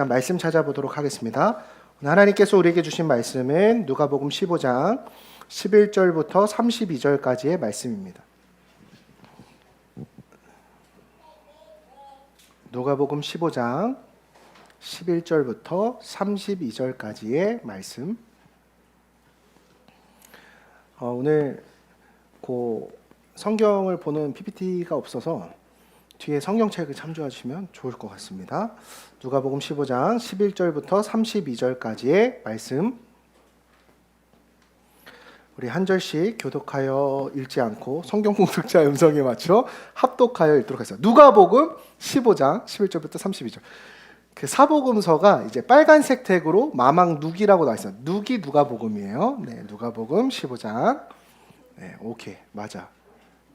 말씀 찾아보도록 하겠습니다. 오늘 하나님께서 우리에게 주신 말씀은 누가복음 15장 11절부터 32절까지의 말씀입니다. 누가복음 15장 11절부터 32절까지의 말씀. 오늘 성경을 보는 PPT가 없어서 뒤에 성경책을 참조해 주시면 좋을 것 같습니다. 누가복음 15장 11절부터 32절까지의 말씀, 우리 한 절씩 교독하여 읽지 않고 성경 공독자 음성에 맞춰 합독하여 읽도록 하겠습니다. 누가복음 15장 11절부터 32절. 그 사복음서가 이제 빨간색 택으로 마망 누기라고 나와 있어요. 누기 누가복음이에요. 네, 누가복음 15장. 네, 오케이, 맞아.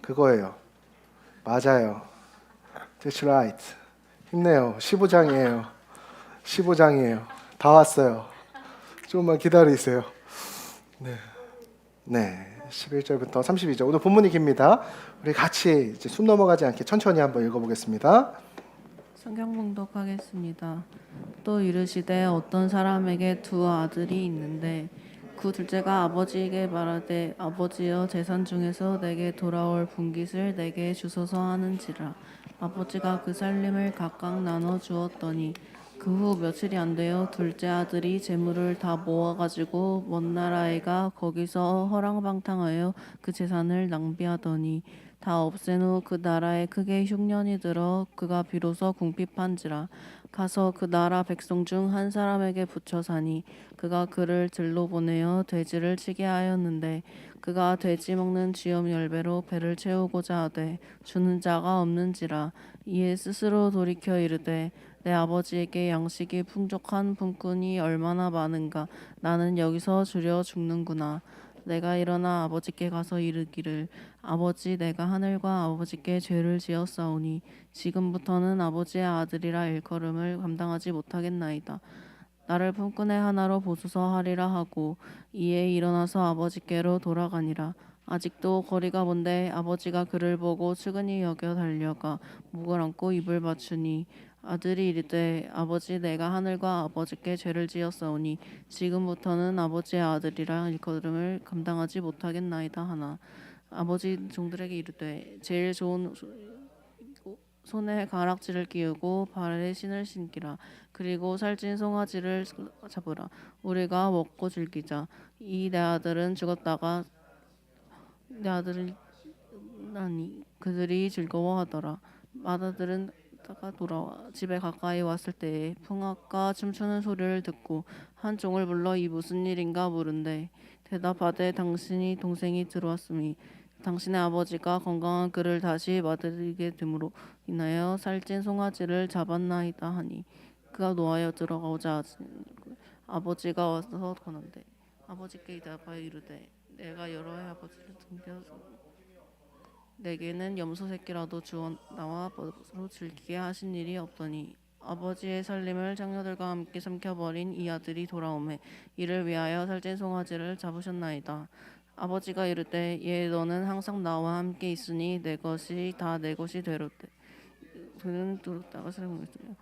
그거예요. 맞아요. That's right. 힘내요. 15장이에요. 15장이에요. 다 왔어요. 조금만 기다리세요. 네. 11절부터 32절. 오늘 본문이 깁니다. 우리 같이 이제 숨 넘어가지 않게 천천히 한번 읽어보겠습니다. 성경 봉독하겠습니다. 또 이르시되 어떤 사람에게 두 아들이 있는데 그 둘째가 아버지에게 말하되 아버지여 재산 중에서 내게 돌아올 분깃을 내게 주소서 하는지라. 아버지가 그 살림을 각각 나눠 주었더니 그 후 며칠이 안 되어 둘째 아들이 재물을 다 모아가지고 먼 나라에 가 거기서 허랑방탕하여 그 재산을 낭비하더니 다 없앤 후 그 나라에 크게 흉년이 들어 그가 비로소 궁핍한지라. 가서 그 나라 백성 중 한 사람에게 붙여 사니 그가 그를 들로 보내어 돼지를 치게 하였는데 그가 돼지 먹는 쥐염 10배로 배를 채우고자 하되 주는 자가 없는지라. 이에 스스로 돌이켜 이르되 내 아버지에게 양식이 풍족한 품꾼이 얼마나 많은가. 나는 여기서 주려 죽는구나. 내가 일어나 아버지께 가서 이르기를 아버지 내가 하늘과 아버지께 죄를 지었사오니 지금부터는 아버지의 아들이라 일컬음을 감당하지 못하겠나이다. 나를 품꾼의 하나로 보소서 하리라 하고 이에 일어나서 아버지께로 돌아가니라. 아직도 거리가 먼데 아버지가 그를 보고 측은히 여겨 달려가 목을 안고 입을 맞추니 아들이 이르되 아버지 내가 하늘과 아버지께 죄를 지었사오니 지금부터는 아버지의 아들이라 일컬음을 감당하지 못하겠나이다 하나. 아버지 종들에게 이르되 제일 좋은 손에 가락지를 끼우고 발에 신을 신기라. 그리고 살찐 송아지를 잡으라. 우리가 먹고 즐기자. 이 내 아들은 죽었다가 내 아들을 나니 그들이 즐거워하더라. 맏아들은 다가 돌아와 집에 가까이 왔을 때에 풍악과 춤추는 소리를 듣고 한 종을 불러 이 무슨 일인가 물은데 대답하되 당신이 동생이 들어왔음이 당신의 아버지가 건강한 그를 다시 맞으리게 됨으로 인하여 살찐 송아지를 잡았나이다 하니 그가 노하여 들어가오자 아버지가 와서 거는데 아버지께 대답하여 이르되 내가 여러 해 아버지를 등겨서 내게는 염소 새끼라도 주어 나와 벗으로 즐기게 하신 일이 없더니 아버지의 살림을 장녀들과 함께 삼켜버린 이 아들이 돌아오매 이를 위하여 살찐 송아지를 잡으셨나이다. 아버지가 이르되 얘 너는 항상 나와 함께 있으니 내 것이 다 내 것이 되로되 그는 들었다가 살아있으며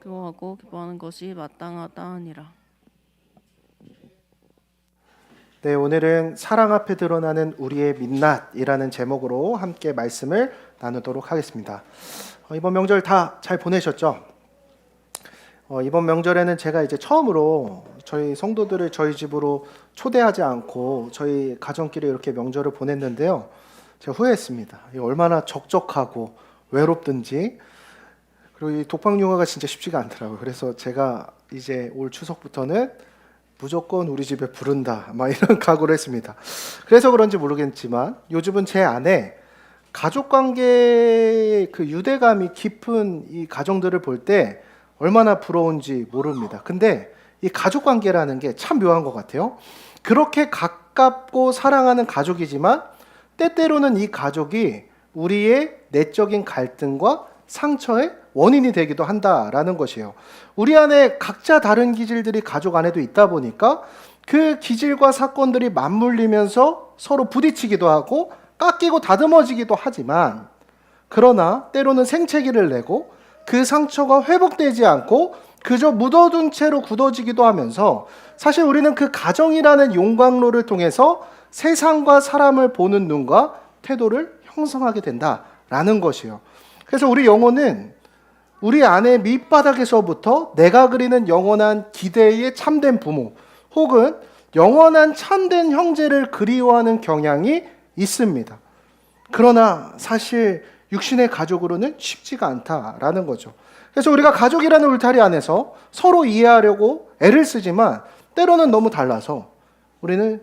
그거하고 기뻐하는 것이 마땅하다 하니라. 네, 오늘은 사랑 앞에 드러나는 우리의 민낯이라는 제목으로 함께 말씀을 나누도록 하겠습니다. 이번 명절 다 잘 보내셨죠? 이번 명절에는 제가 이제 처음으로 저희 성도들을 저희 집으로 초대하지 않고 저희 가정끼리 이렇게 명절을 보냈는데요. 제가 후회했습니다. 얼마나 적적하고 외롭든지. 그리고 이 독방육아가 진짜 쉽지가 않더라고요. 그래서 제가 이제 올 추석부터는 무조건 우리 집에 부른다 막 이런 각오를 했습니다. 그래서 그런지 모르겠지만 요즘은 제 안에 가족관계의 그 유대감이 깊은 이 가정들을 볼 때 얼마나 부러운지 모릅니다. 근데 이 가족관계라는 게 참 묘한 것 같아요. 그렇게 가깝고 사랑하는 가족이지만 때때로는 이 가족이 우리의 내적인 갈등과 상처의 원인이 되기도 한다라는 것이에요. 우리 안에 각자 다른 기질들이 가족 안에도 있다 보니까 그 기질과 사건들이 맞물리면서 서로 부딪히기도 하고 깎이고 다듬어지기도 하지만 그러나 때로는 생채기를 내고 그 상처가 회복되지 않고 그저 묻어둔 채로 굳어지기도 하면서 사실 우리는 그 가정이라는 용광로를 통해서 세상과 사람을 보는 눈과 태도를 형성하게 된다라는 것이에요. 그래서 우리 영혼은 우리 안의 밑바닥에서부터 내가 그리는 영원한 기대의 참된 부모 혹은 영원한 참된 형제를 그리워하는 경향이 있습니다. 그러나 사실 육신의 가족으로는 쉽지가 않다라는 거죠. 그래서 우리가 가족이라는 울타리 안에서 서로 이해하려고 애를 쓰지만 때로는 너무 달라서 우리는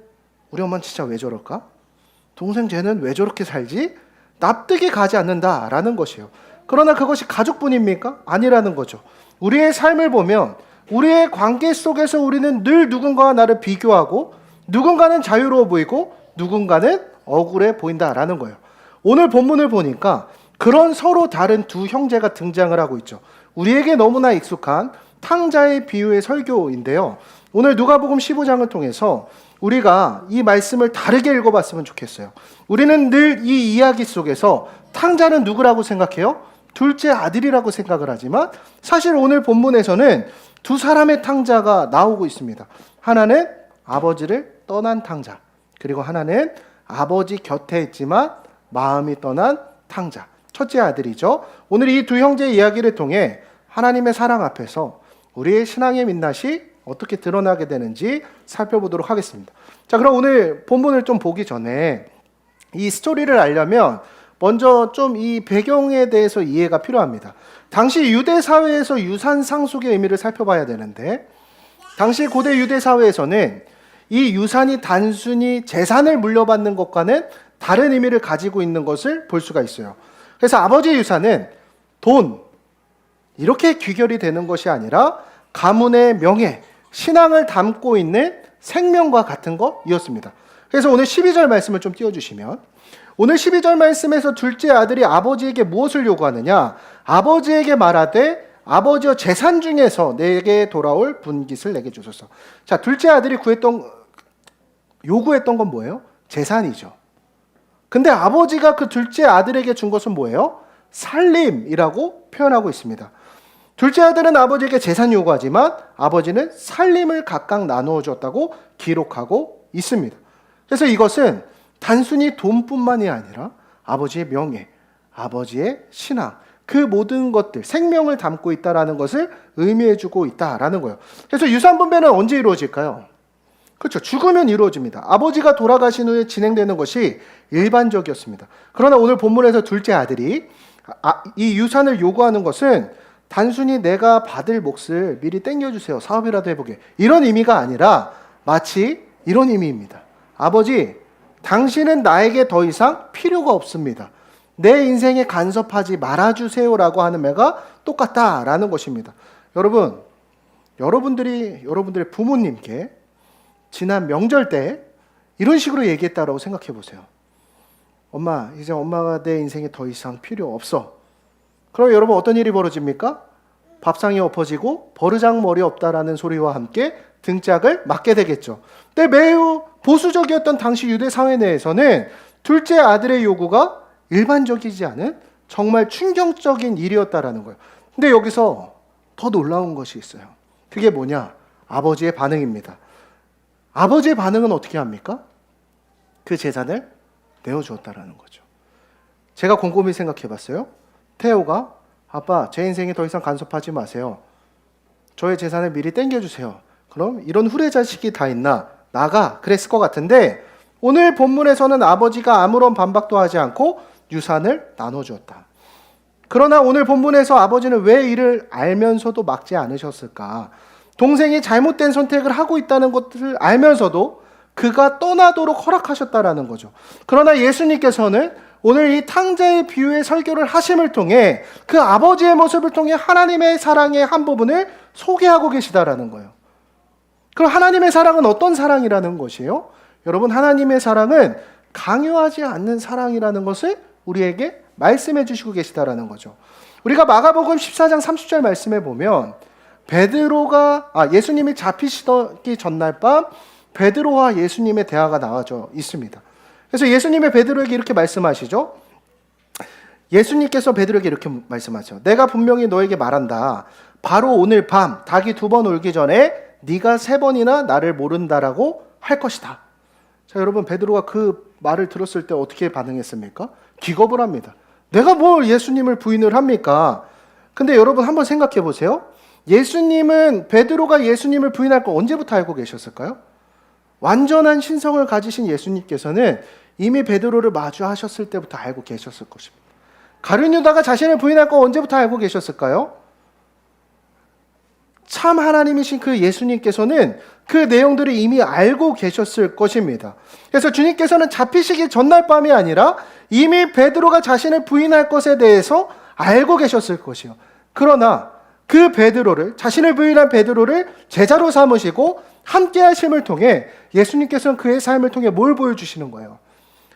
우리 엄마는 진짜 왜 저럴까? 동생 쟤는 왜 저렇게 살지? 납득이 가지 않는다라는 것이에요. 그러나 그것이 가족뿐입니까? 아니라는 거죠. 우리의 삶을 보면 우리의 관계 속에서 우리는 늘 누군가와 나를 비교하고 누군가는 자유로워 보이고 누군가는 억울해 보인다라는 거예요. 오늘 본문을 보니까 그런 서로 다른 두 형제가 등장을 하고 있죠. 우리에게 너무나 익숙한 탕자의 비유의 설교인데요. 오늘 누가복음 15장을 통해서 우리가 이 말씀을 다르게 읽어봤으면 좋겠어요. 우리는 늘 이 이야기 속에서 탕자는 누구라고 생각해요? 둘째 아들이라고 생각을 하지만 사실 오늘 본문에서는 두 사람의 탕자가 나오고 있습니다. 하나는 아버지를 떠난 탕자, 그리고 하나는 아버지 곁에 있지만 마음이 떠난 탕자, 첫째 아들이죠. 오늘 이 두 형제의 이야기를 통해 하나님의 사랑 앞에서 우리의 신앙의 민낯이 어떻게 드러나게 되는지 살펴보도록 하겠습니다. 자, 그럼 오늘 본문을 좀 보기 전에 이 스토리를 알려면 먼저 좀 이 배경에 대해서 이해가 필요합니다. 당시 유대 사회에서 유산 상속의 의미를 살펴봐야 되는데, 당시 고대 유대 사회에서는 이 유산이 단순히 재산을 물려받는 것과는 다른 의미를 가지고 있는 것을 볼 수가 있어요. 그래서 아버지의 유산은 돈, 이렇게 귀결이 되는 것이 아니라 가문의 명예, 신앙을 담고 있는 생명과 같은 것이었습니다. 그래서 오늘 12절 말씀을 좀 띄워주시면, 오늘 12절 말씀에서 둘째 아들이 아버지에게 무엇을 요구하느냐? 아버지에게 말하되 아버지여 재산 중에서 내게 돌아올 분깃을 내게 주소서. 자, 둘째 아들이 요구했던 건 뭐예요? 재산이죠. 근데 아버지가 그 둘째 아들에게 준 것은 뭐예요? 살림이라고 표현하고 있습니다. 둘째 아들은 아버지에게 재산 요구하지만 아버지는 살림을 각각 나누어 줬다고 기록하고 있습니다. 그래서 이것은 단순히 돈뿐만이 아니라 아버지의 명예, 아버지의 신앙, 그 모든 것들, 생명을 담고 있다라는 것을 의미해주고 있다라는 거예요. 그래서 유산 분배는 언제 이루어질까요? 그렇죠. 죽으면 이루어집니다. 아버지가 돌아가신 후에 진행되는 것이 일반적이었습니다. 그러나 오늘 본문에서 둘째 아들이 이 유산을 요구하는 것은 단순히 내가 받을 몫을 미리 땡겨주세요. 사업이라도 해보게. 이런 의미가 아니라 마치 이런 의미입니다. 아버지, 당신은 나에게 더 이상 필요가 없습니다. 내 인생에 간섭하지 말아주세요라고 하는 말과 똑같다라는 것입니다. 여러분, 여러분들의 부모님께 지난 명절 때 이런 식으로 얘기했다라고 생각해 보세요. 엄마, 이제 엄마가 내 인생에 더 이상 필요 없어. 그럼 여러분 어떤 일이 벌어집니까? 밥상이 엎어지고 버르장머리 없다라는 소리와 함께 등짝을 맞게 되겠죠. 근데 매우 보수적이었던 당시 유대 사회 내에서는 둘째 아들의 요구가 일반적이지 않은 정말 충격적인 일이었다라는 거예요. 근데 여기서 더 놀라운 것이 있어요. 그게 뭐냐? 아버지의 반응입니다. 아버지의 반응은 어떻게 합니까? 그 재산을 내어주었다라는 거죠. 제가 곰곰이 생각해 봤어요. 태호가 아빠, 제 인생에 더 이상 간섭하지 마세요. 저의 재산을 미리 땡겨주세요. 그럼 이런 후레자식이 다 있나? 나가 그랬을 것 같은데 오늘 본문에서는 아버지가 아무런 반박도 하지 않고 유산을 나눠주었다. 그러나 오늘 본문에서 아버지는 왜 이를 알면서도 막지 않으셨을까? 동생이 잘못된 선택을 하고 있다는 것을 알면서도 그가 떠나도록 허락하셨다라는 거죠. 그러나 예수님께서는 오늘 이 탕자의 비유의 설교를 하심을 통해 그 아버지의 모습을 통해 하나님의 사랑의 한 부분을 소개하고 계시다라는 거예요. 그럼 하나님의 사랑은 어떤 사랑이라는 것이에요? 여러분, 하나님의 사랑은 강요하지 않는 사랑이라는 것을 우리에게 말씀해 주시고 계시다라는 거죠. 우리가 마가복음 14장 30절 말씀에 보면 예수님이 잡히시기 전날 밤 베드로와 예수님의 대화가 나와져 있습니다. 그래서 예수님의 베드로에게 이렇게 말씀하시죠. 예수님께서 베드로에게 이렇게 말씀하죠. 내가 분명히 너에게 말한다. 바로 오늘 밤 닭이 2번 울기 전에 네가 3번이나 나를 모른다라고 할 것이다. 자, 여러분, 베드로가 그 말을 들었을 때 어떻게 반응했습니까? 기겁을 합니다. 내가 뭘 예수님을 부인을 합니까? 근데 여러분 한번 생각해 보세요. 예수님은, 베드로가 예수님을 부인할 거 언제부터 알고 계셨을까요? 완전한 신성을 가지신 예수님께서는 이미 베드로를 마주하셨을 때부터 알고 계셨을 것입니다. 가룟 유다가 자신을 부인할 거 언제부터 알고 계셨을까요? 참 하나님이신 그 예수님께서는 그 내용들을 이미 알고 계셨을 것입니다. 그래서 주님께서는 잡히시기 전날 밤이 아니라 이미 베드로가 자신을 부인할 것에 대해서 알고 계셨을 것이요. 그러나 그 베드로를, 자신을 부인한 베드로를 제자로 삼으시고 함께 하심을 통해 예수님께서는 그의 삶을 통해 뭘 보여주시는 거예요?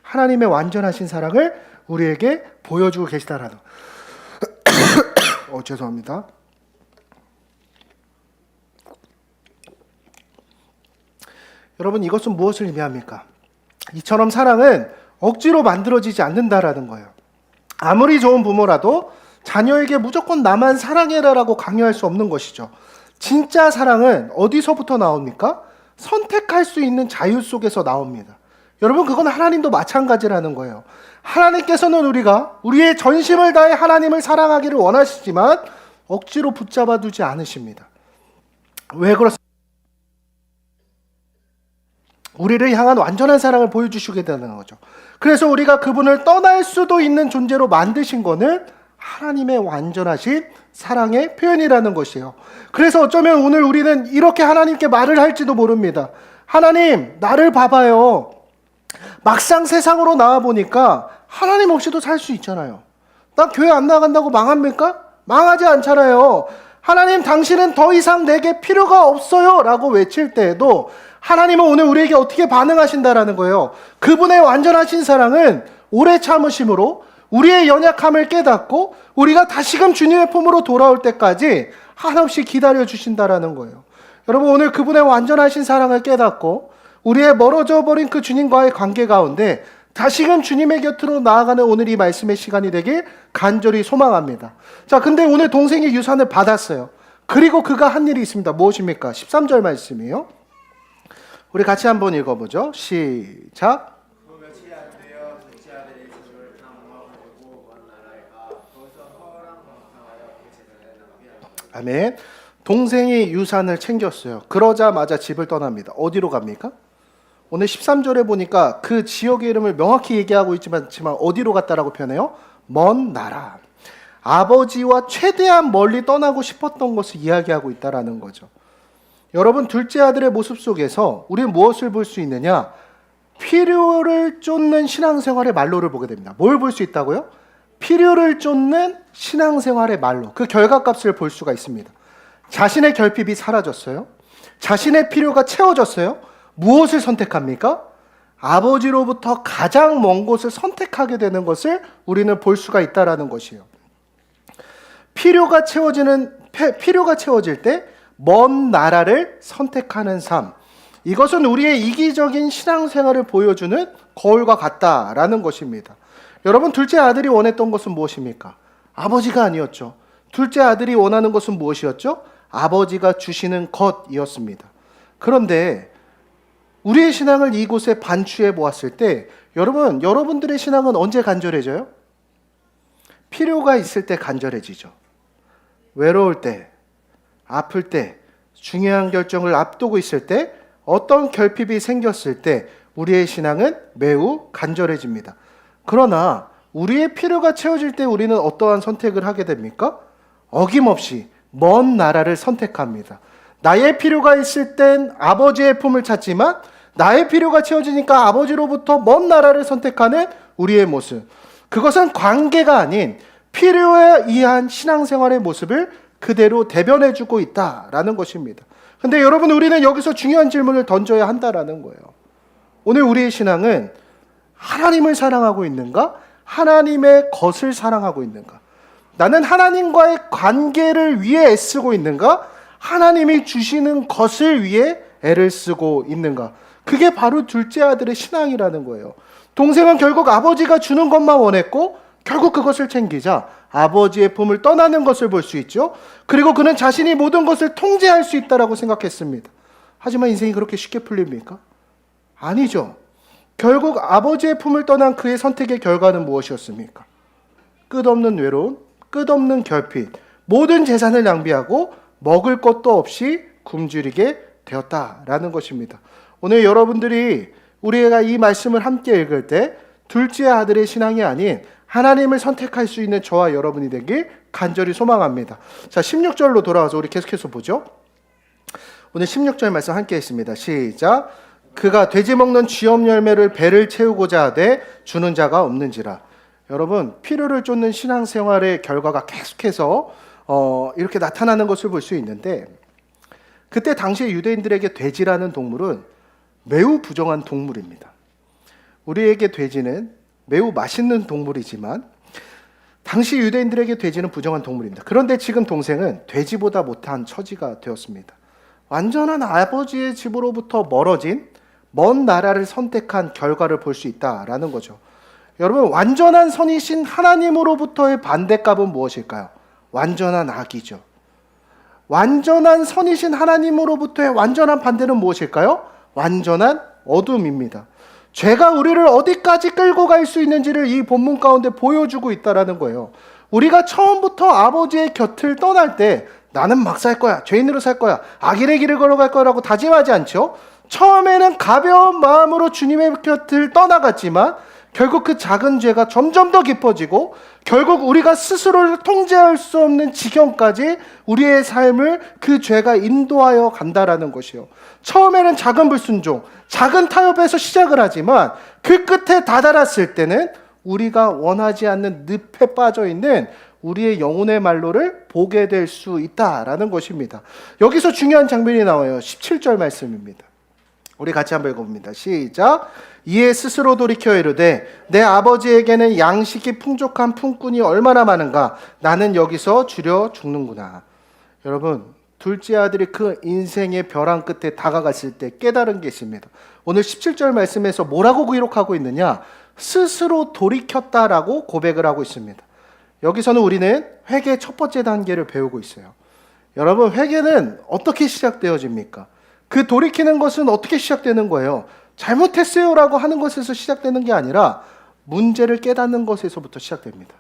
하나님의 완전하신 사랑을 우리에게 보여주고 계시다라는 죄송합니다. 여러분, 이것은 무엇을 의미합니까? 이처럼 사랑은 억지로 만들어지지 않는다라는 거예요. 아무리 좋은 부모라도 자녀에게 무조건 나만 사랑해라라고 강요할 수 없는 것이죠. 진짜 사랑은 어디서부터 나옵니까? 선택할 수 있는 자유 속에서 나옵니다. 여러분, 그건 하나님도 마찬가지라는 거예요. 하나님께서는 우리가 우리의 전심을 다해 하나님을 사랑하기를 원하시지만 억지로 붙잡아 두지 않으십니다. 왜 그렇습니까? 우리를 향한 완전한 사랑을 보여주시게 되는 거죠. 그래서 우리가 그분을 떠날 수도 있는 존재로 만드신 거는 하나님의 완전하신 사랑의 표현이라는 것이에요. 그래서 어쩌면 오늘 우리는 이렇게 하나님께 말을 할지도 모릅니다. 하나님, 나를 봐봐요. 막상 세상으로 나와보니까 하나님 없이도 살 수 있잖아요. 나 교회 안 나간다고 망합니까? 망하지 않잖아요. 하나님, 당신은 더 이상 내게 필요가 없어요 라고 외칠 때에도 하나님은 오늘 우리에게 어떻게 반응하신다라는 거예요. 그분의 완전하신 사랑은 오래 참으심으로 우리의 연약함을 깨닫고 우리가 다시금 주님의 품으로 돌아올 때까지 한없이 기다려주신다라는 거예요. 여러분, 오늘 그분의 완전하신 사랑을 깨닫고 우리의 멀어져 버린 그 주님과의 관계 가운데 다시금 주님의 곁으로 나아가는 오늘 이 말씀의 시간이 되길 간절히 소망합니다. 자, 근데 오늘 동생이 유산을 받았어요. 그리고 그가 한 일이 있습니다. 무엇입니까? 13절 말씀이에요. 우리 같이 한번 읽어보죠. 시작. 며칠이 안 되어 둘째 아들이 집을 탐험하고 먼 나라에 가 거기서 허랑 방탕하여 그 제자를 나가게 하였다. 아멘. 동생이 유산을 챙겼어요. 그러자마자 집을 떠납니다. 어디로 갑니까? 오늘 13절에 보니까 그 지역의 이름을 명확히 얘기하고 있지만 어디로 갔다라고 표현해요? 먼 나라. 아버지와 최대한 멀리 떠나고 싶었던 것을 이야기하고 있다라는 거죠. 여러분, 둘째 아들의 모습 속에서 우리는 무엇을 볼 수 있느냐? 필요를 쫓는 신앙생활의 말로를 보게 됩니다. 뭘 볼 수 있다고요? 필요를 쫓는 신앙생활의 말로, 그 결과값을 볼 수가 있습니다. 자신의 결핍이 사라졌어요. 자신의 필요가 채워졌어요. 무엇을 선택합니까? 아버지로부터 가장 먼 곳을 선택하게 되는 것을 우리는 볼 수가 있다라는 것이에요. 필요가 채워질 때 먼 나라를 선택하는 삶, 이것은 우리의 이기적인 신앙생활을 보여주는 거울과 같다라는 것입니다. 여러분, 둘째 아들이 원했던 것은 무엇입니까? 아버지가 아니었죠. 둘째 아들이 원하는 것은 무엇이었죠? 아버지가 주시는 것이었습니다. 그런데 우리의 신앙을 이곳에 반추해 보았을 때 여러분들의 신앙은 언제 간절해져요? 필요가 있을 때 간절해지죠. 외로울 때, 아플 때, 중요한 결정을 앞두고 있을 때, 어떤 결핍이 생겼을 때 우리의 신앙은 매우 간절해집니다. 그러나 우리의 필요가 채워질 때 우리는 어떠한 선택을 하게 됩니까? 어김없이 먼 나라를 선택합니다. 나의 필요가 있을 땐 아버지의 품을 찾지만 나의 필요가 채워지니까 아버지로부터 먼 나라를 선택하는 우리의 모습. 그것은 관계가 아닌 필요에 의한 신앙생활의 모습을 그대로 대변해주고 있다라는 것입니다. 근데 여러분, 우리는 여기서 중요한 질문을 던져야 한다라는 거예요. 오늘 우리의 신앙은 하나님을 사랑하고 있는가? 하나님의 것을 사랑하고 있는가? 나는 하나님과의 관계를 위해 애쓰고 있는가? 하나님이 주시는 것을 위해 애를 쓰고 있는가? 그게 바로 둘째 아들의 신앙이라는 거예요. 동생은 결국 아버지가 주는 것만 원했고 결국 그것을 챙기자 아버지의 품을 떠나는 것을 볼 수 있죠. 그리고 그는 자신이 모든 것을 통제할 수 있다라고 생각했습니다. 하지만 인생이 그렇게 쉽게 풀립니까? 아니죠. 결국 아버지의 품을 떠난 그의 선택의 결과는 무엇이었습니까? 끝없는 외로움, 끝없는 결핍, 모든 재산을 낭비하고 먹을 것도 없이 굶주리게 되었다라는 것입니다. 오늘 여러분들이 우리가 이 말씀을 함께 읽을 때 둘째 아들의 신앙이 아닌 하나님을 선택할 수 있는 저와 여러분이 되길 간절히 소망합니다. 자, 16절로 돌아와서 우리 계속해서 보죠. 오늘 16절 말씀 함께 했습니다. 시작. 그가 돼지 먹는 쥐업 열매를 배를 채우고자 하되 주는 자가 없는지라. 여러분, 필요를 쫓는 신앙생활의 결과가 계속해서 이렇게 나타나는 것을 볼 수 있는데, 그때 당시에 유대인들에게 돼지라는 동물은 매우 부정한 동물입니다. 우리에게 돼지는 매우 맛있는 동물이지만 당시 유대인들에게 돼지는 부정한 동물입니다. 그런데 지금 동생은 돼지보다 못한 처지가 되었습니다. 완전한 아버지의 집으로부터 멀어진 먼 나라를 선택한 결과를 볼 수 있다라는 거죠. 여러분, 완전한 선이신 하나님으로부터의 반대값은 무엇일까요? 완전한 악이죠. 완전한 선이신 하나님으로부터의 완전한 반대는 무엇일까요? 완전한 어둠입니다. 죄가 우리를 어디까지 끌고 갈 수 있는지를 이 본문 가운데 보여주고 있다라는 거예요. 우리가 처음부터 아버지의 곁을 떠날 때 나는 막 살 거야, 죄인으로 살 거야, 악인의 길을 걸어갈 거라고 다짐하지 않죠. 처음에는 가벼운 마음으로 주님의 곁을 떠나갔지만 결국 그 작은 죄가 점점 더 깊어지고 결국 우리가 스스로를 통제할 수 없는 지경까지 우리의 삶을 그 죄가 인도하여 간다라는 것이요. 처음에는 작은 불순종, 작은 타협에서 시작을 하지만 그 끝에 다다랐을 때는 우리가 원하지 않는 늪에 빠져 있는 우리의 영혼의 말로를 보게 될 수 있다라는 것입니다. 여기서 중요한 장면이 나와요. 17절 말씀입니다. 우리 같이 한번 읽어봅니다. 시작. 이에 스스로 돌이켜 이르되 내 아버지에게는 양식이 풍족한 품꾼이 얼마나 많은가. 나는 여기서 주려 죽는구나. 여러분, 둘째 아들이 그 인생의 벼랑 끝에 다가갔을 때 깨달은 게 있습니다. 오늘 17절 말씀에서 뭐라고 기록하고 있느냐? 스스로 돌이켰다라고 고백을 하고 있습니다. 여기서는 우리는 회개의 첫 번째 단계를 배우고 있어요. 여러분, 회개는 어떻게 시작되어집니까? 그 돌이키는 것은 어떻게 시작되는 거예요? 잘못했어요라고 하는 것에서 시작되는 게 아니라 문제를 깨닫는 것에서부터 시작됩니다.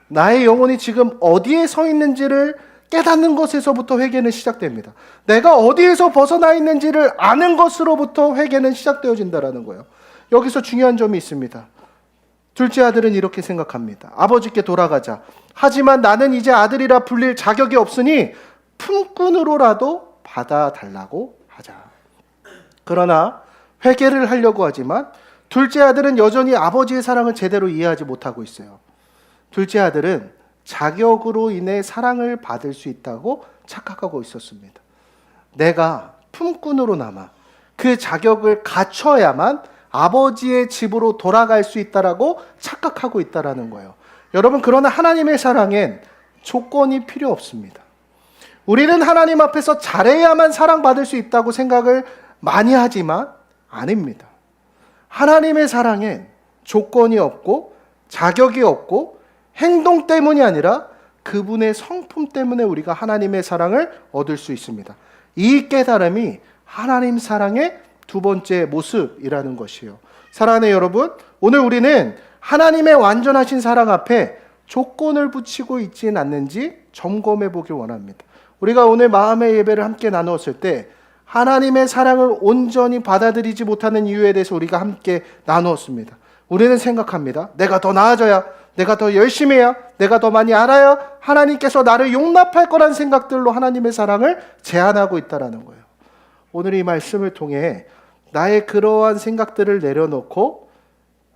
나의 영혼이 지금 어디에 서 있는지를 깨닫는 것에서부터 회개는 시작됩니다. 내가 어디에서 벗어나 있는지를 아는 것으로부터 회개는 시작되어진다는 거예요. 여기서 중요한 점이 있습니다. 둘째 아들은 이렇게 생각합니다. 아버지께 돌아가자. 하지만 나는 이제 아들이라 불릴 자격이 없으니 품꾼으로라도 받아달라고 하자. 그러나 회개를 하려고 하지만 둘째 아들은 여전히 아버지의 사랑을 제대로 이해하지 못하고 있어요. 둘째 아들은 자격으로 인해 사랑을 받을 수 있다고 착각하고 있었습니다. 내가 품꾼으로 남아 그 자격을 갖춰야만 아버지의 집으로 돌아갈 수 있다라고 착각하고 있다라는 거예요. 여러분, 그러나 하나님의 사랑엔 조건이 필요 없습니다. 우리는 하나님 앞에서 잘해야만 사랑받을 수 있다고 생각을 많이 하지만 아닙니다. 하나님의 사랑엔 조건이 없고 자격이 없고 행동 때문이 아니라 그분의 성품 때문에 우리가 하나님의 사랑을 얻을 수 있습니다. 이 깨달음이 하나님 사랑의 두 번째 모습이라는 것이요. 사랑하는 여러분, 오늘 우리는 하나님의 완전하신 사랑 앞에 조건을 붙이고 있지는 않는지 점검해 보길 원합니다. 우리가 오늘 마음의 예배를 함께 나누었을 때 하나님의 사랑을 온전히 받아들이지 못하는 이유에 대해서 우리가 함께 나누었습니다. 우리는 생각합니다. 내가 더 나아져야, 내가 더 열심히 해야, 내가 더 많이 알아야 하나님께서 나를 용납할 거란 생각들로 하나님의 사랑을 제한하고 있다는 거예요. 오늘 이 말씀을 통해 나의 그러한 생각들을 내려놓고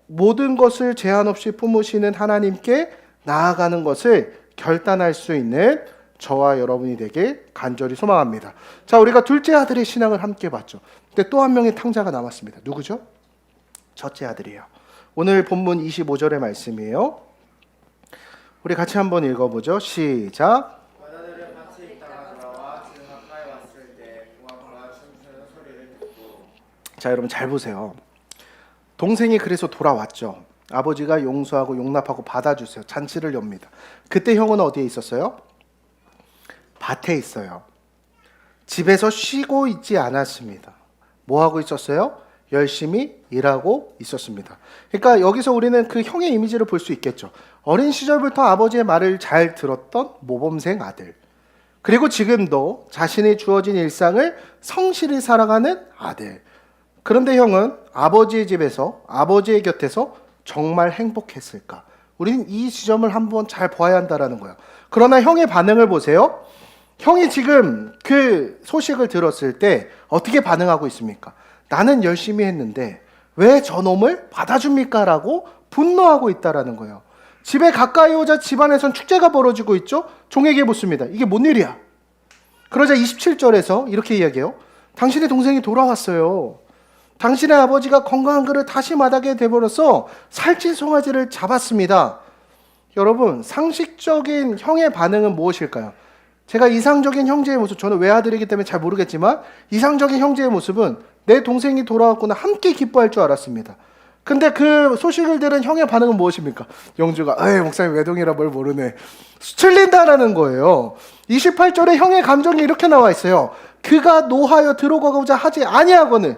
모든 것을 제한 없이 품으시는 하나님께 나아가는 것을 결단할 수 있는 저와 여러분이 되길 간절히 소망합니다. 자, 우리가 둘째 아들의 신앙을 함께 봤죠. 근데 또 한 명의 탕자가 남았습니다. 누구죠? 첫째 아들이에요. 오늘 본문 25절의 말씀이에요. 우리 같이 한번 읽어보죠. 시작. 원하들은 밭에 있다가 돌아와 지금 가까이 왔을 때 부하가 춤추는 소리를 듣고. 자, 여러분 잘 보세요. 동생이 그래서 돌아왔죠. 아버지가 용서하고 용납하고 받아주세요. 잔치를 엽니다. 그때 형은 어디에 있었어요? 밭에 있어요. 집에서 쉬고 있지 않았습니다. 뭐 하고 있었어요? 열심히 일하고 있었습니다. 그러니까 여기서 우리는 그 형의 이미지를 볼 수 있겠죠. 어린 시절부터 아버지의 말을 잘 들었던 모범생 아들. 그리고 지금도 자신이 주어진 일상을 성실히 살아가는 아들. 그런데 형은 아버지의 집에서, 아버지의 곁에서 정말 행복했을까? 우리는 이 지점을 한번 잘 보아야 한다는 거예요. 그러나 형의 반응을 보세요. 형이 지금 그 소식을 들었을 때 어떻게 반응하고 있습니까? 나는 열심히 했는데 왜 저놈을 받아줍니까? 라고 분노하고 있다는 거예요. 집에 가까이 오자 집안에선 축제가 벌어지고 있죠. 종에게 묻습니다. 이게 뭔 일이야? 그러자 27절에서 이렇게 이야기해요. 당신의 동생이 돌아왔어요. 당신의 아버지가 건강한 그를 다시 마다게 되버려서 살찐 송아지를 잡았습니다. 여러분, 상식적인 형의 반응은 무엇일까요? 제가 이상적인 형제의 모습, 저는 외아들이기 때문에 잘 모르겠지만 이상적인 형제의 모습은 내 동생이 돌아왔구나 함께 기뻐할 줄 알았습니다. 근데 그 소식을 들은 형의 반응은 무엇입니까? 영주가 에이 목사님 외동이라 뭘 모르네. 틀린다라는 거예요. 28절에 형의 감정이 이렇게 나와 있어요. 그가 노하여 들어가고자 하지 아니하거늘.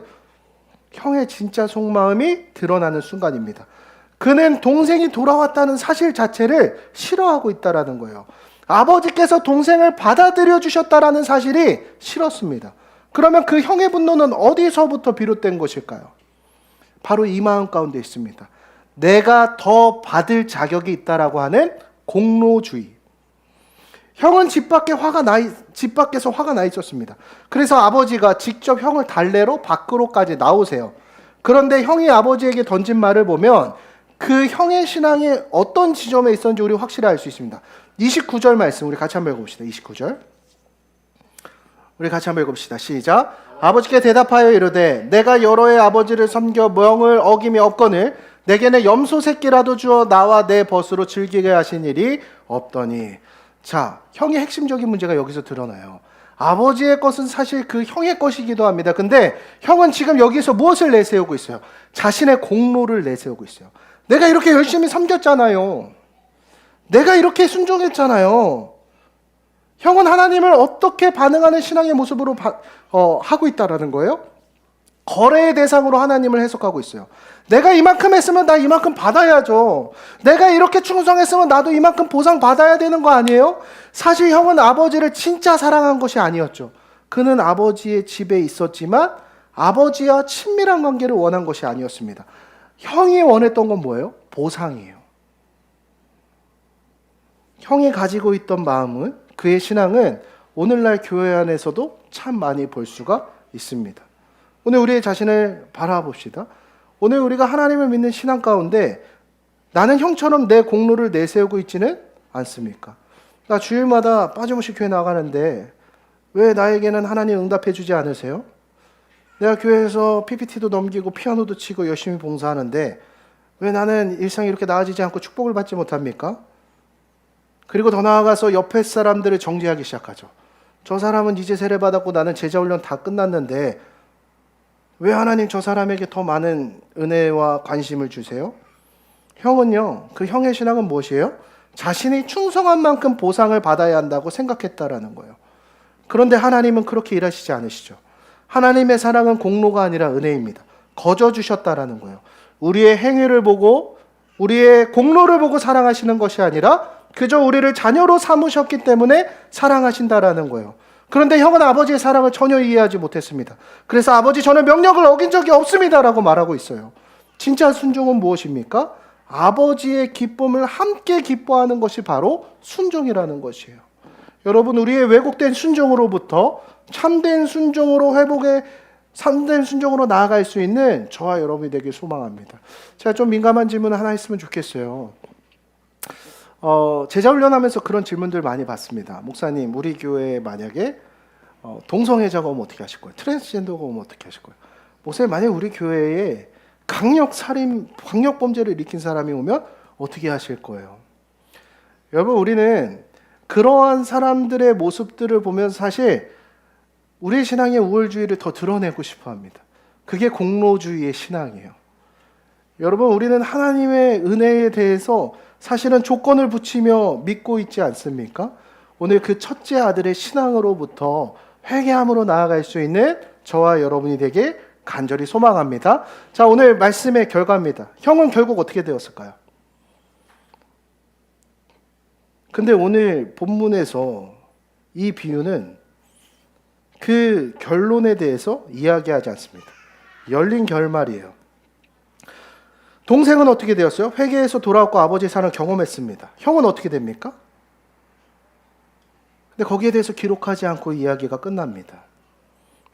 형의 진짜 속마음이 드러나는 순간입니다. 그는 동생이 돌아왔다는 사실 자체를 싫어하고 있다라는 거예요. 아버지께서 동생을 받아들여 주셨다라는 사실이 싫었습니다. 그러면 그 형의 분노는 어디서부터 비롯된 것일까요? 바로 이 마음 가운데 있습니다. 내가 더 받을 자격이 있다라고 하는 공로주의. 형은 집 밖에서 화가 나 있었습니다. 그래서 아버지가 직접 형을 달래러 밖으로까지 나오세요. 그런데 형이 아버지에게 던진 말을 보면 그 형의 신앙이 어떤 지점에 있었는지 우리 확실히 알 수 있습니다. 29절 말씀 우리 같이 한번 읽어봅시다. 29절 우리 같이 한번 읽어봅시다. 시작. 아버지께 대답하여 이르되 내가 여러 해 아버지를 섬겨 명을 어김이 없거늘 내게는 염소 새끼라도 주어 나와 내 벗으로 즐기게 하신 일이 없더니. 자, 형의 핵심적인 문제가 여기서 드러나요. 아버지의 것은 사실 그 형의 것이기도 합니다. 근데 형은 지금 여기서 무엇을 내세우고 있어요? 자신의 공로를 내세우고 있어요. 내가 이렇게 열심히 섬겼잖아요. 내가 이렇게 순종했잖아요. 형은 하나님을 어떻게 반응하는 신앙의 모습으로 하고 있다라는 거예요. 거래의 대상으로 하나님을 해석하고 있어요. 내가 이만큼 했으면 나 이만큼 받아야죠. 내가 이렇게 충성했으면 나도 이만큼 보상 받아야 되는 거 아니에요? 사실 형은 아버지를 진짜 사랑한 것이 아니었죠. 그는 아버지의 집에 있었지만 아버지와 친밀한 관계를 원한 것이 아니었습니다. 형이 원했던 건 뭐예요? 보상이에요. 형이 가지고 있던 마음은, 그의 신앙은 오늘날 교회 안에서도 참 많이 볼 수가 있습니다. 오늘 우리의 자신을 바라봅시다. 오늘 우리가 하나님을 믿는 신앙 가운데 나는 형처럼 내 공로를 내세우고 있지는 않습니까? 나 주일마다 빠짐없이 교회 나가는데 왜 나에게는 하나님 응답해 주지 않으세요? 내가 교회에서 PPT도 넘기고 피아노도 치고 열심히 봉사하는데 왜 나는 일상이 이렇게 나아지지 않고 축복을 받지 못합니까? 그리고 더 나아가서 옆에 사람들을 정죄하기 시작하죠. 저 사람은 이제 세례받았고 나는 제자훈련 다 끝났는데 왜 하나님 저 사람에게 더 많은 은혜와 관심을 주세요? 형은요, 그 형의 신앙은 무엇이에요? 자신이 충성한 만큼 보상을 받아야 한다고 생각했다라는 거예요. 그런데 하나님은 그렇게 일하시지 않으시죠. 하나님의 사랑은 공로가 아니라 은혜입니다. 거저 주셨다라는 거예요. 우리의 행위를 보고 우리의 공로를 보고 사랑하시는 것이 아니라 그저 우리를 자녀로 삼으셨기 때문에 사랑하신다라는 거예요. 그런데 형은 아버지의 사랑을 전혀 이해하지 못했습니다. 그래서 아버지 저는 명령을 어긴 적이 없습니다라고 말하고 있어요. 진짜 순종은 무엇입니까? 아버지의 기쁨을 함께 기뻐하는 것이 바로 순종이라는 것이에요. 여러분, 우리의 왜곡된 순종으로부터 참된 순종으로 참된 순종으로 나아갈 수 있는 저와 여러분이 되길 소망합니다. 제가 좀 민감한 질문 하나 했으면 좋겠어요. 제자훈련하면서 그런 질문들 많이 받습니다. 목사님, 우리 교회에 만약에 동성애자가 오면 어떻게 하실 거예요? 트랜스젠더가 오면 어떻게 하실 거예요? 목사님, 만약에 우리 교회에 강력살인, 강력범죄를 일으킨 사람이 오면 어떻게 하실 거예요? 여러분, 우리는 그러한 사람들의 모습들을 보면 사실 우리 신앙의 우월주의를 더 드러내고 싶어 합니다. 그게 공로주의의 신앙이에요. 여러분, 우리는 하나님의 은혜에 대해서 사실은 조건을 붙이며 믿고 있지 않습니까? 오늘 그 첫째 아들의 신앙으로부터 회개함으로 나아갈 수 있는 저와 여러분이 되길 간절히 소망합니다. 자, 오늘 말씀의 결과입니다. 형은 결국 어떻게 되었을까요? 근데 오늘 본문에서 이 비유는 그 결론에 대해서 이야기하지 않습니다. 열린 결말이에요. 동생은 어떻게 되었어요? 회개해서 돌아왔고 아버지의 사랑을 경험했습니다. 형은 어떻게 됩니까? 근데 거기에 대해서 기록하지 않고 이야기가 끝납니다.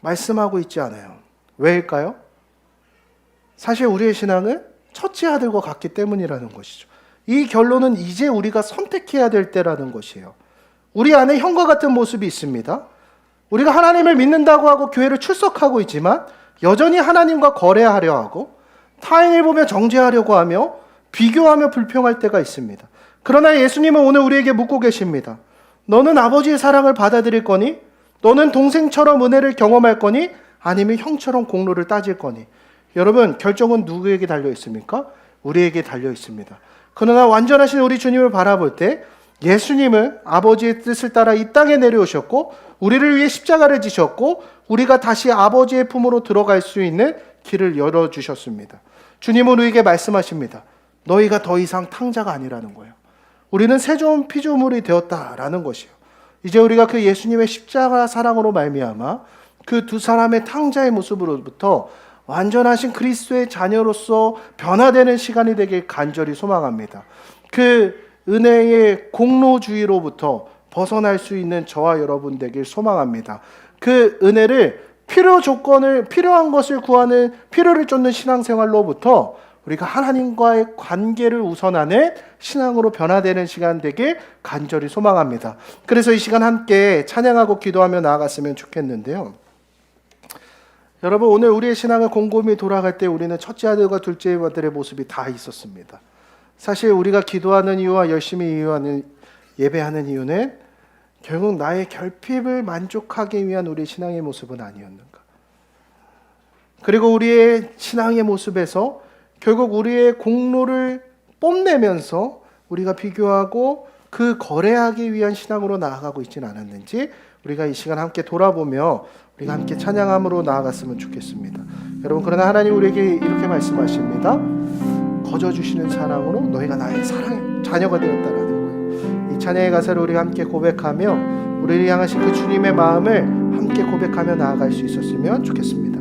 말씀하고 있지 않아요. 왜일까요? 사실 우리의 신앙은 첫째 아들과 같기 때문이라는 것이죠. 이 결론은 이제 우리가 선택해야 될 때라는 것이에요. 우리 안에 형과 같은 모습이 있습니다. 우리가 하나님을 믿는다고 하고 교회를 출석하고 있지만 여전히 하나님과 거래하려 하고 타인을 보며 정죄하려고 하며 비교하며 불평할 때가 있습니다. 그러나 예수님은 오늘 우리에게 묻고 계십니다. 너는 아버지의 사랑을 받아들일 거니? 너는 동생처럼 은혜를 경험할 거니? 아니면 형처럼 공로를 따질 거니? 여러분, 결정은 누구에게 달려 있습니까? 우리에게 달려 있습니다. 그러나 완전하신 우리 주님을 바라볼 때 예수님은 아버지의 뜻을 따라 이 땅에 내려오셨고 우리를 위해 십자가를 지셨고 우리가 다시 아버지의 품으로 들어갈 수 있는 길을 열어주셨습니다. 주님은 우리에게 말씀하십니다. 너희가 더 이상 탕자가 아니라는 거예요. 우리는 새 좋은 피조물이 되었다라는 것이요. 이제 우리가 그 예수님의 십자가 사랑으로 말미암아 그 두 사람의 탕자의 모습으로부터 완전하신 그리스도의 자녀로서 변화되는 시간이 되길 간절히 소망합니다. 그 은혜의 공로주의로부터 벗어날 수 있는 저와 여러분 되길 소망합니다. 그 은혜를 필요한 것을 구하는 필요를 쫓는 신앙생활로부터 우리가 하나님과의 관계를 우선하는 신앙으로 변화되는 시간 되길 간절히 소망합니다. 그래서 이 시간 함께 찬양하고 기도하며 나아갔으면 좋겠는데요. 여러분, 오늘 우리의 신앙을 곰곰이 돌아갈 때 우리는 첫째 아들과 둘째 아들의 모습이 다 있었습니다. 사실 우리가 기도하는 이유와 열심히 예배하는 이유는 결국 나의 결핍을 만족하기 위한 우리의 신앙의 모습은 아니었는가. 그리고 우리의 신앙의 모습에서 결국 우리의 공로를 뽐내면서 우리가 비교하고 그 거래하기 위한 신앙으로 나아가고 있지는 않았는지 우리가 이 시간 함께 돌아보며 우리가 함께 찬양함으로 나아갔으면 좋겠습니다. 여러분, 그러나 하나님 우리에게 이렇게 말씀하십니다. 거저 주시는 사랑으로 너희가 나의 사랑의 자녀가 되었다라는 거예요. 이 찬양의 가사를 우리가 함께 고백하며 우리를 향하신 그 주님의 마음을 함께 고백하며 나아갈 수 있었으면 좋겠습니다.